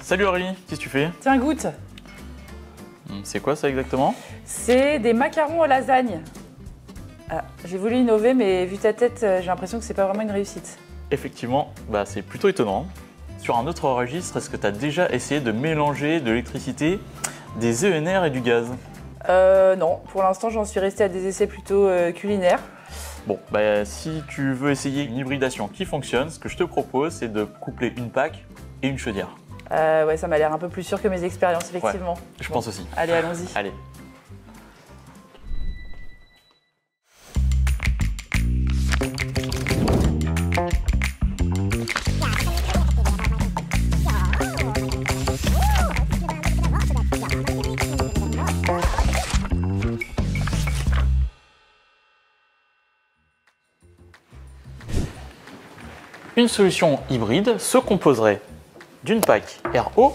Salut Aurélie, qu'est-ce que tu fais? Tiens, goûte. C'est quoi ça exactement? C'est des macarons à lasagne. Ah, j'ai voulu innover, mais vu ta tête, j'ai l'impression que c'est pas vraiment une réussite. Effectivement, c'est plutôt étonnant. Sur un autre registre, est-ce que tu as déjà essayé de mélanger de l'électricité, des ENR et du gaz? Non, pour l'instant, j'en suis restée à des essais plutôt culinaires. Bon, si tu veux essayer une hybridation qui fonctionne, ce que je te propose, c'est de coupler une PAC et une chaudière. Ouais, ça m'a l'air un peu plus sûr que mes expériences, effectivement. Ouais, je pense aussi. Allez, allons-y. Allez. Une solution hybride se composerait d'une PAC RO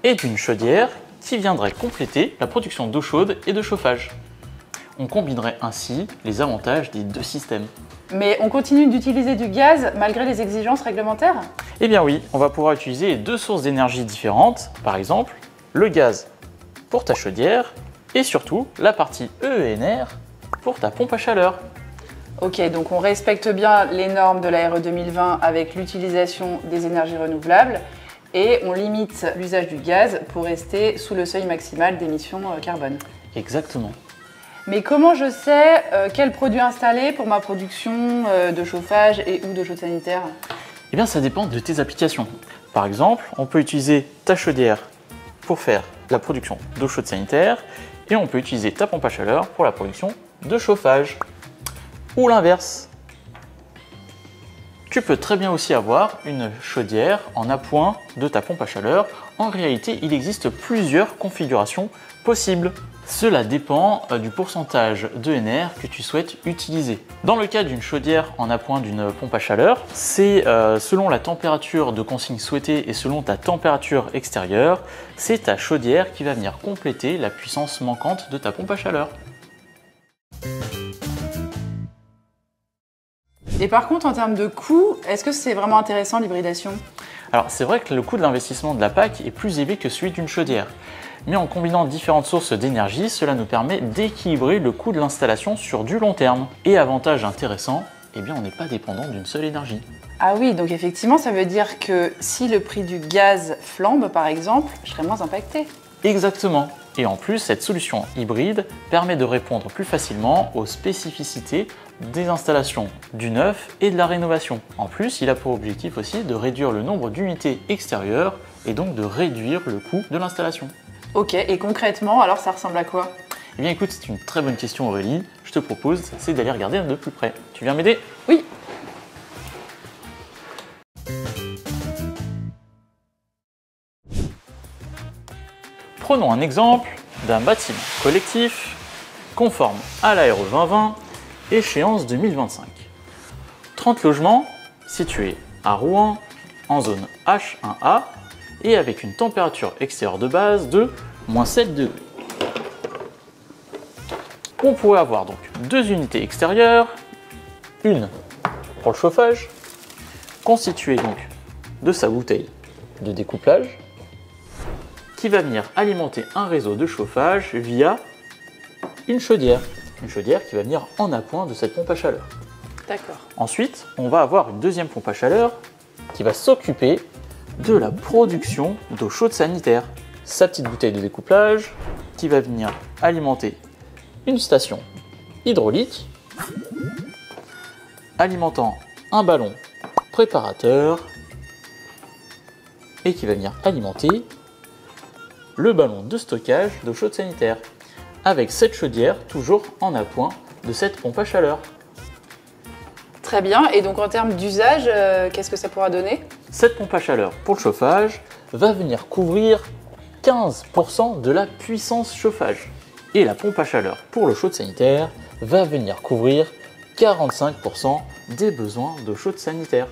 et d'une chaudière qui viendrait compléter la production d'eau chaude et de chauffage. On combinerait ainsi les avantages des deux systèmes. Mais on continue d'utiliser du gaz malgré les exigences réglementaires? Eh bien oui, on va pouvoir utiliser deux sources d'énergie différentes, par exemple le gaz pour ta chaudière et surtout la partie ENR pour ta pompe à chaleur. Ok, donc on respecte bien les normes de la RE 2020 avec l'utilisation des énergies renouvelables et on limite l'usage du gaz pour rester sous le seuil maximal d'émissions carbone. Exactement. Mais comment je sais quel produit installer pour ma production de chauffage et ou d'eau chaude sanitaire? Eh bien ça dépend de tes applications. Par exemple, on peut utiliser ta chaudière pour faire la production d'eau chaude sanitaire et on peut utiliser ta pompe à chaleur pour la production de chauffage. Ou l'inverse. Tu peux très bien aussi avoir une chaudière en appoint de ta pompe à chaleur. En réalité, il existe plusieurs configurations possibles. Cela dépend du pourcentage d'ENR que tu souhaites utiliser. Dans le cas d'une chaudière en appoint d'une pompe à chaleur, c'est selon la température de consigne souhaitée et selon ta température extérieure, c'est ta chaudière qui va venir compléter la puissance manquante de ta pompe à chaleur. Et par contre, en termes de coût, est-ce que c'est vraiment intéressant l'hybridation? Alors c'est vrai que le coût de l'investissement de la PAC est plus élevé que celui d'une chaudière. Mais en combinant différentes sources d'énergie, cela nous permet d'équilibrer le coût de l'installation sur du long terme. Et avantage intéressant, eh bien on n'est pas dépendant d'une seule énergie. Ah oui, donc effectivement, ça veut dire que si le prix du gaz flambe, par exemple, je serais moins impactée. Exactement. Et en plus, cette solution hybride permet de répondre plus facilement aux spécificités des installations du neuf et de la rénovation. En plus, il a pour objectif aussi de réduire le nombre d'unités extérieures et donc de réduire le coût de l'installation. Ok, et concrètement, alors ça ressemble à quoi? Eh bien écoute, c'est une très bonne question Aurélie. Je te propose, c'est d'aller regarder de plus près. Tu viens m'aider? Oui. Prenons un exemple d'un bâtiment collectif conforme à la RE 2020, échéance 2025. 30 logements situés à Rouen, en zone H1A et avec une température extérieure de base de -7 degrés. On pourrait avoir donc deux unités extérieures, une pour le chauffage, constituée donc de sa bouteille de découplage, qui va venir alimenter un réseau de chauffage via une chaudière qui va venir en appoint de cette pompe à chaleur. D'accord. Ensuite, on va avoir une deuxième pompe à chaleur qui va s'occuper de la production d'eau chaude sanitaire. Sa petite bouteille de découplage qui va venir alimenter une station hydraulique, alimentant un ballon préparateur et qui va venir alimenter le ballon de stockage d'eau chaude sanitaire avec cette chaudière toujours en appoint de cette pompe à chaleur. Très bien, et donc en termes d'usage, qu'est-ce que ça pourra donner? Cette pompe à chaleur pour le chauffage va venir couvrir 15% de la puissance chauffage. Et la pompe à chaleur pour l'eau chaude sanitaire va venir couvrir 45% des besoins d'eau chaude sanitaire.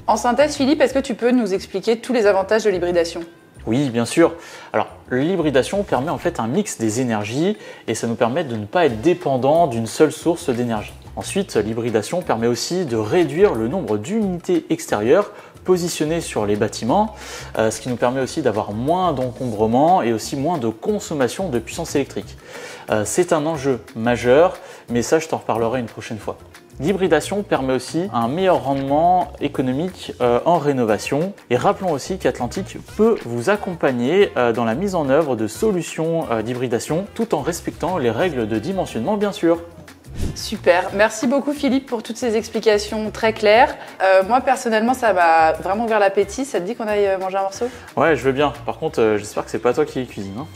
En synthèse, Philippe, est-ce que tu peux nous expliquer tous les avantages de l'hybridation? Oui, bien sûr. Alors, l'hybridation permet en fait un mix des énergies et ça nous permet de ne pas être dépendant d'une seule source d'énergie. Ensuite, l'hybridation permet aussi de réduire le nombre d'unités extérieures positionnées sur les bâtiments, ce qui nous permet aussi d'avoir moins d'encombrement et aussi moins de consommation de puissance électrique. C'est un enjeu majeur, mais ça je t'en reparlerai une prochaine fois. L'hybridation permet aussi un meilleur rendement économique en rénovation. Et rappelons aussi qu'Atlantic peut vous accompagner dans la mise en œuvre de solutions d'hybridation tout en respectant les règles de dimensionnement bien sûr. Super, merci beaucoup Philippe pour toutes ces explications très claires. Moi personnellement ça m'a vraiment ouvert l'appétit, ça te dit qu'on aille manger un morceau? Ouais, je veux bien. Par contre, j'espère que c'est pas toi qui cuisine, hein.